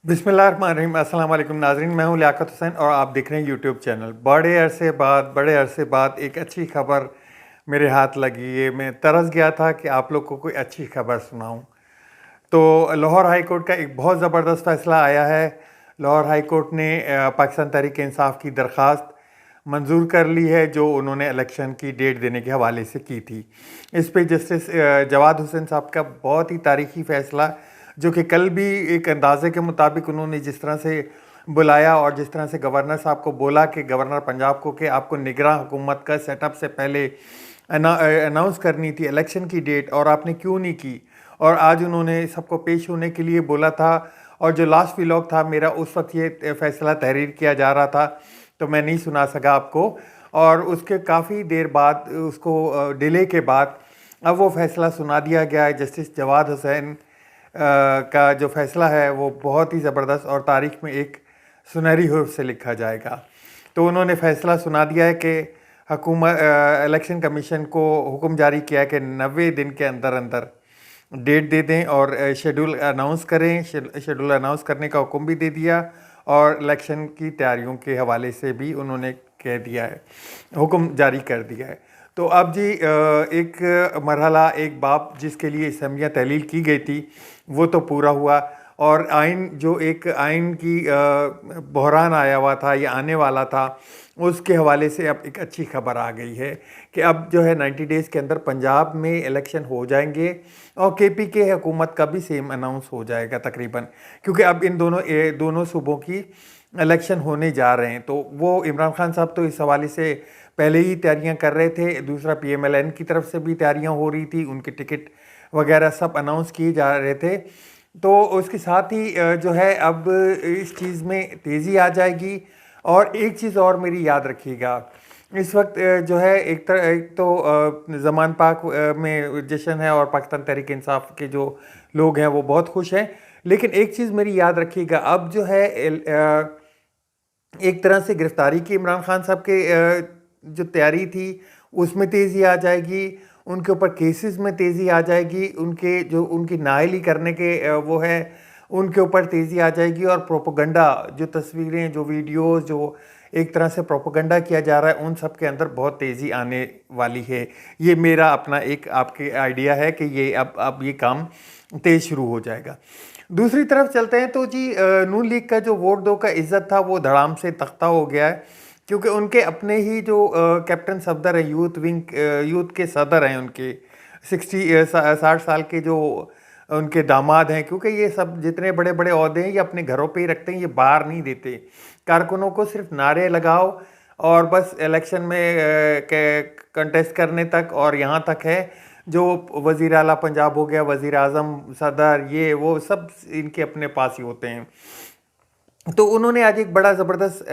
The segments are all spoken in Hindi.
बिस्मिल्लाहिर्रहमानिर्रहीम। अस्सलाम वालेकुम नाज़रीन, मैं हूं लियाकत हुसैन और आप देख रहे हैं यूट्यूब चैनल। बड़े अरसे बाद एक अच्छी खबर मेरे हाथ लगी है। मैं तरस गया था कि आप लोग को कोई अच्छी खबर सुनाऊं। तो लाहौर हाई कोर्ट का एक बहुत ज़बरदस्त फ़ैसला आया है। लाहौर हाई कोर्ट ने पाकिस्तान तहरीक इंसाफ की दरख्वास्त मंजूर कर ली है जो उन्होंने इलेक्शन की डेट देने के हवाले से की थी। इस पे जस्टिस जवाद हुसैन साहब का बहुत ही तारीखी फ़ैसला, जो कि कल भी एक अंदाजे के मुताबिक उन्होंने जिस तरह से बुलाया और जिस तरह से गवर्नर साहब को बोला कि गवर्नर पंजाब को कि आपको निगरां हुकूमत का सेटअप से पहले अनाउंस करनी थी इलेक्शन की डेट, और आपने क्यों नहीं की। और आज उन्होंने सबको पेश होने के लिए बोला था। और जो लास्ट व्लॉग था मेरा, उस वक्त ये फैसला तहरीर किया जा रहा था तो मैं नहीं सुना सका आपको। और उसके काफ़ी देर बाद, उसको डिले के बाद अब वो फ़ैसला सुना दिया गया है। जस्टिस जवाद हुसैन का जो फ़ैसला है वो बहुत ही ज़बरदस्त और तारीख़ में एक सुनहरी हुर्फ से लिखा जाएगा। तो उन्होंने फ़ैसला सुना दिया है कि हुकूमत इलेक्शन कमीशन को हुक्म जारी किया है कि 90 दिन के अंदर अंदर डेट दे दें और शेड्यूल अनाउंस करें। शेड्यूल अनाउंस करने का हुक्म भी दे दिया और इलेक्शन की तैयारियों के हवाले से भी उन्होंने कह दिया है, हुक्म जारी कर दिया है। तो अब जी एक मरहला, एक बाब जिसके लिए असम्बलियाँ तहलील की गई थी वो तो पूरा हुआ। और आइन, जो एक आइन की बहरान आया हुआ था या आने वाला था, उसके हवाले से अब एक अच्छी खबर आ गई है कि अब जो है 90 डेज़ के अंदर पंजाब में इलेक्शन हो जाएंगे और केपी के हुकूमत का भी सेम अनाउंस हो जाएगा तकरीबन, क्योंकि अब इन दोनों सूबों की इलेक्शन होने जा रहे हैं। तो वो इमरान खान साहब तो इस हवाले से पहले ही तैयारियां कर रहे थे। दूसरा PMLN की तरफ से भी तैयारियां हो रही थी, उनके टिकट वगैरह सब अनाउंस किए जा रहे थे। तो उसके साथ ही जो है अब इस चीज़ में तेज़ी आ जाएगी। और एक चीज़ और मेरी याद रखिएगा, इस वक्त जो है एक तो ज़मान पाक में जश्न है और पाकिस्तान तहरीक इंसाफ के जो लोग हैं वो बहुत खुश हैं। लेकिन एक चीज़ मेरी याद रखिएगा, अब जो है एक तरह से गिरफ्तारी की इमरान खान साहब के जो तैयारी थी उसमें तेज़ी आ जाएगी, उनके ऊपर केसेस में तेज़ी आ जाएगी, उनके जो उनकी नाअहली करने के वो है उनके ऊपर तेज़ी आ जाएगी। और प्रोपोगंडा, जो तस्वीरें, जो वीडियोस, जो एक तरह से प्रोपोगंडा किया जा रहा है, उन सब के अंदर बहुत तेज़ी आने वाली है। ये मेरा अपना एक आपके आइडिया है कि ये अब ये काम तेज़ शुरू हो जाएगा। दूसरी तरफ चलते हैं तो जी नून लीग का जो वोट दो का इज़्ज़त था वो धड़ाम से तख्ता हो गया है, क्योंकि उनके अपने ही जो कैप्टन सफदर है, यूथ के सदर हैं, उनके 60 साल के जो उनके दामाद हैं, क्योंकि ये सब जितने बड़े बड़े ओहदे हैं ये अपने घरों पे ही रखते हैं, ये बाहर नहीं देते। कारकुनों को सिर्फ नारे लगाओ और बस इलेक्शन में कंटेस्ट करने तक, और यहाँ तक है जो वज़ीर आला पंजाब हो गया, वज़ीर आज़म, सदर, ये वो सब इनके अपने पास ही होते हैं। तो उन्होंने आज एक बड़ा ज़बरदस्त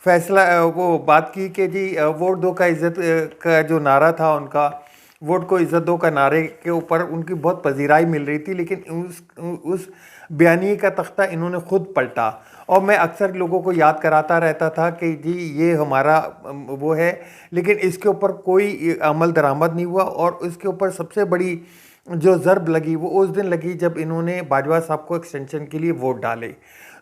फैसला, वो बात की कि जी वोट दो का इज़्ज़त का जो नारा था उनका, वोट को इज़्ज़त दो का नारे के ऊपर उनकी बहुत पजीराई मिल रही थी, लेकिन उस बयानी का तख्ता इन्होंने खुद पलटा। और मैं अक्सर लोगों को याद कराता रहता था कि जी ये हमारा वो है, लेकिन इसके ऊपर कोई अमल दरामद नहीं हुआ। और इसके ऊपर सबसे बड़ी जो ज़रब लगी वो उस दिन लगी जब इन्होंने बाजवा साहब को एक्सटेंशन के लिए वोट डाले।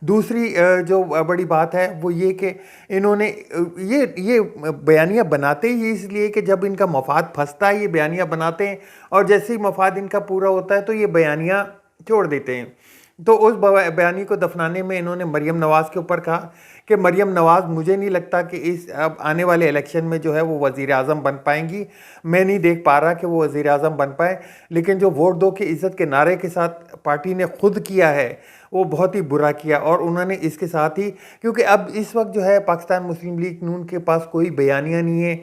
दूसरी जो बड़ी बात है वो ये कि इन्होंने ये बयानियाँ बनाते ही इसलिए कि जब इनका मफाद फंसता है ये बयानियाँ बनाते हैं, और जैसे ही मफाद इनका पूरा होता है तो ये बयानियाँ छोड़ देते हैं। तो उस बयानी को दफनाने में इन्होंने मरीम नवाज़ के ऊपर कहा कि मरीम नवाज़, मुझे नहीं लगता कि इस अब आने वाले इलेक्शन में जो है वो वज़ीर आज़म बन पाएंगी। मैं नहीं देख पा रहा कि वो वज़ीर आज़म बन पाए। लेकिन जो वोट दो की इज़्ज़त के नारे के साथ पार्टी ने खुद किया है वो बहुत ही बुरा किया। और उन्होंने इसके साथ ही, क्योंकि अब इस वक्त जो है पाकिस्तान मुस्लिम लीग नून के पास कोई बयानियाँ नहीं है।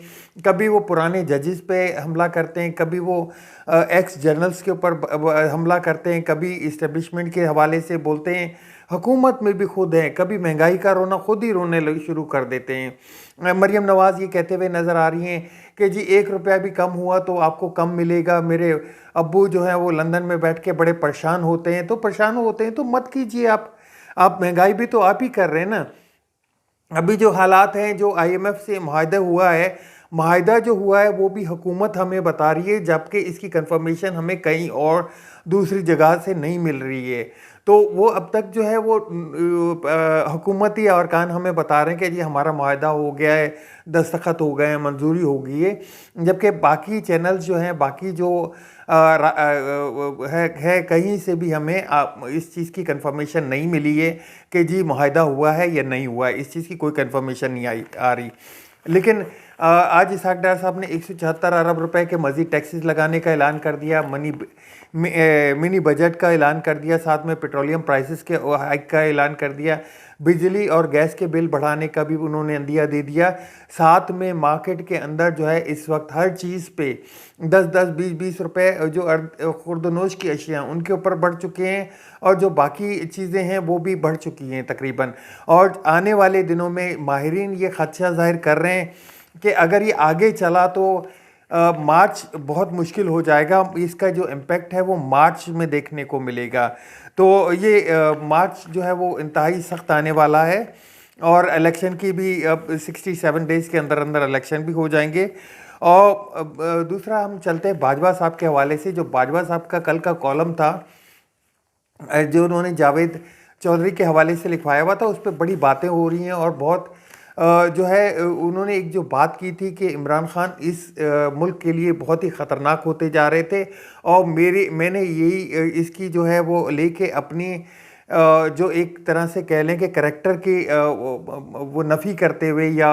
कभी वो पुराने जजेस पे हमला करते हैं, कभी वो एक्स जर्नल्स के ऊपर हमला करते हैं, कभी इस्टेब्लिशमेंट के हवाले से बोलते हैं, हुकूमत में भी खुद हैं, कभी महंगाई का रोना खुद ही रोने शुरू कर देते हैं। मरीम नवाज़ ये कहते हुए नज़र आ रही हैं कि जी 1 रुपया भी कम हुआ तो आपको कम मिलेगा। मेरे अब्बू जो हैं वो लंदन में बैठ के बड़े परेशान होते हैं, तो परेशान होते हैं तो मत कीजिए आप महंगाई भी तो आप ही कर रहे हैं ना। अभी जो हालात हैं, जो IMF से मुआहदा हुआ है, मुआहदा जो हुआ है वो भी हुकूमत हमें बता रही है, जबकि इसकी कंफर्मेशन हमें कहीं और दूसरी जगह से नहीं मिल रही है। तो वो अब तक जो है वो हुकूमती अरकान हमें बता रहे हैं कि जी हमारा मुआहदा हो गया है, दस्तखत हो गए हैं, मंजूरी हो गई है, जबकि बाकी चैनल्स जो हैं, बाकी जो है कहीं से भी हमें इस चीज़ की कंफर्मेशन नहीं मिली है कि जी मुआहदा हुआ है या नहीं हुआ है। इस चीज़ की कोई कंफर्मेशन नहीं आ रही। लेकिन आज इसहाक डार साहब ने 174 अरब रुपए के मज़ीद टैक्सेस लगाने का ऐलान कर दिया, मिनी बजट का ऐलान कर दिया, साथ में पेट्रोलियम प्राइसेस के हाइक का ऐलान कर दिया, बिजली और गैस के बिल बढ़ाने का भी उन्होंने अंदिया दे दिया। साथ में मार्केट के अंदर जो है इस वक्त हर चीज़ पे 10-10, 20-20 रुपए जो खुर्दनोश की अशिया उनके ऊपर बढ़ चुके हैं, और जो बाकी चीज़ें हैं वो भी बढ़ चुकी हैं तकरीबन। और आने वाले दिनों में माहिरीन ये खदशा ज़ाहिर कर रहे हैं कि अगर ये आगे चला तो मार्च बहुत मुश्किल हो जाएगा। इसका जो इम्पेक्ट है वो मार्च में देखने को मिलेगा। तो ये मार्च जो है वो इंतहाई सख्त आने वाला है, और इलेक्शन की भी अब 67 डेज़ के अंदर अंदर इलेक्शन भी हो जाएंगे। और दूसरा हम चलते हैं बाजवा साहब के हवाले से। जो बाजवा साहब का कल का कॉलम था जो उन्होंने जावेद चौधरी के हवाले से लिखवाया हुआ था, उस पर बड़ी बातें हो रही हैं, और बहुत जो है उन्होंने एक जो बात की थी कि इमरान खान इस मुल्क के लिए बहुत ही ख़तरनाक होते जा रहे थे, और मैंने यही इसकी जो है वो लेके अपनी जो एक तरह से कह लें कि करैक्टर की वो नफ़ी करते हुए या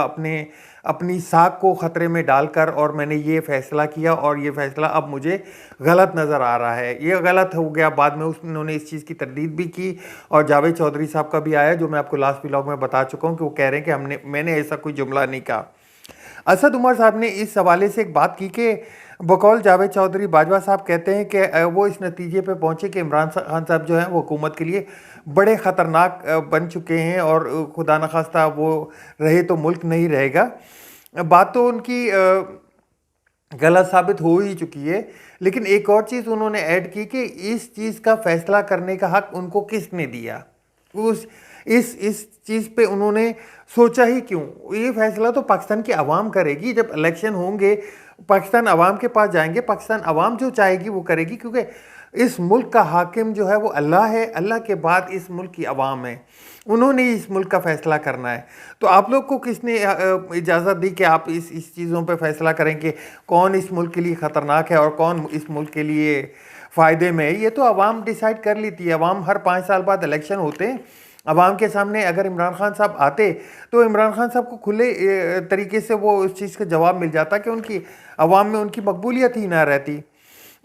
अपनी साख को ख़तरे में डालकर, और मैंने ये फ़ैसला किया, और ये फ़ैसला अब मुझे गलत नज़र आ रहा है, ये गलत हो गया। बाद में उन्होंने इस चीज़ की तरदीद भी की, और जावेद चौधरी साहब का भी आया, जो मैं आपको लास्ट व्लॉग में बता चुका हूँ कि वो कह रहे हैं कि मैंने ऐसा कोई जुमला नहीं कहा। असद उमर साहब ने इस हवाले से एक बात की कि बकौल जावेद चौधरी बाजवा साहब कहते हैं कि वो इस नतीजे पे पहुँचे कि इमरान खान साहब जो हैं वो हुकूमत के लिए बड़े ख़तरनाक बन चुके हैं, और खुदा न खास्ता वो रहे तो मुल्क नहीं रहेगा। बात तो उनकी गलत साबित हो ही चुकी है, लेकिन एक और चीज़ उन्होंने ऐड की कि इस चीज़ का फैसला करने का हक उनको किसने दिया। इस चीज़ पे उन्होंने सोचा ही क्यों? ये फैसला तो पाकिस्तान की आवाम करेगी। जब इलेक्शन होंगे पाकिस्तान आवाम के पास जाएंगे, पाकिस्तान आवाम जो चाहेगी वो करेगी, क्योंकि इस मुल्क का हाकिम जो है वो अल्लाह है, अल्लाह के बाद इस मुल्क की आवाम है, उन्होंने इस मुल्क का फ़ैसला करना है। तो आप लोग को किसने इजाज़त दी कि आप इस चीज़ों पे फ़ैसला करें कि कौन इस मुल्क के लिए ख़तरनाक है और कौन इस मुल्क के लिए फ़ायदे में है? ये तो आवाम डिसाइड कर लेती है। आवाम हर 5 साल बाद इलेक्शन होते हैं, अवाम के सामने अगर इमरान खान साहब आते तो इमरान खान साहब को खुले तरीके से वो उस चीज़ का जवाब मिल जाता कि उनकी अवाम में उनकी मकबूलियत ही ना रहती।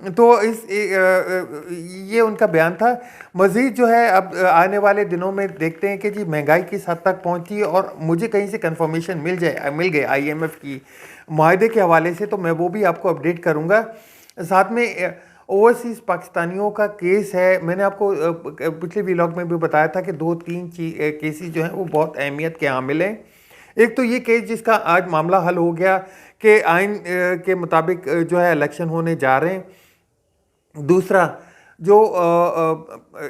तो ये उनका बयान था। मज़ीद जो है अब आने वाले दिनों में देखते हैं कि जी महंगाई किस हद तक पहुंची है, और मुझे कहीं से कंफर्मेशन मिल गए IMF की मुआहदे के हवाले से, तो मैं वो भी आपको अपडेट करूंगा। साथ में ओवरसीज़ पाकिस्तानियों का केस है। मैंने आपको पिछले व्लॉग में भी बताया था कि 2-3 केसेस जो हैं वो बहुत अहमियत के हामिल हैं। एक तो ये केस जिसका आज मामला हल हो गया कि आइन के मुताबिक जो है इलेक्शन होने जा रहे हैं। दूसरा जो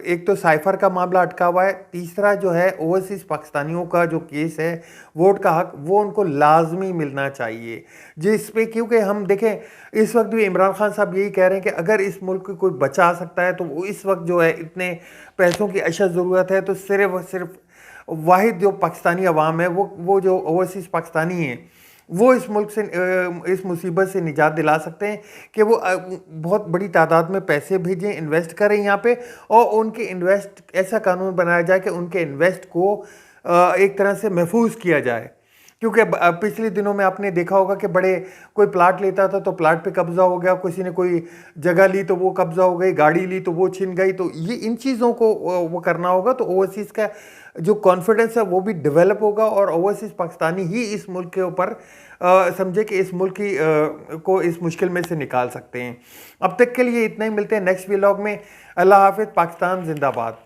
एक तो साइफर का मामला अटका हुआ है। तीसरा जो है ओवरसीज़ पाकिस्तानियों का जो केस है वोट का हक, वो उनको लाजमी मिलना चाहिए, जिस पे क्योंकि हम देखें इस वक्त भी इमरान खान साहब यही कह रहे हैं कि अगर इस मुल्क को कोई बचा सकता है तो वो इस वक्त जो है इतने पैसों की अशद ज़रूरत है, तो सिर्फ वाहिद जो पाकिस्तानी अवाम है वो जो ओवरसीज़ पाकिस्तानी हैं वो इस मुल्क से इस मुसीबत से निजात दिला सकते हैं कि वो बहुत बड़ी तादाद में पैसे भेजें, इन्वेस्ट करें यहाँ पे, और उनके इन्वेस्ट ऐसा कानून बनाया जाए कि उनके इन्वेस्ट को एक तरह से महफूज किया जाए। क्योंकि पिछले दिनों में आपने देखा होगा कि बड़े कोई प्लाट लेता था तो प्लाट पे कब्जा हो गया, किसी ने कोई जगह ली तो वो कब्जा हो गई, गाड़ी ली तो वो छिन गई। तो ये इन चीज़ों को वो करना होगा, तो ओवरसीज़ का जो कॉन्फिडेंस है वो भी डेवलप होगा, और ओवरसीज़ पाकिस्तानी ही इस मुल्क के ऊपर समझे कि इस मुल्क की को इस मुश्किल में से निकाल सकते हैं। अब तक के लिए इतना ही, मिलते हैं नेक्स्ट व्लॉग में। अल्लाह हाफिज़, पाकिस्तान जिंदाबाद।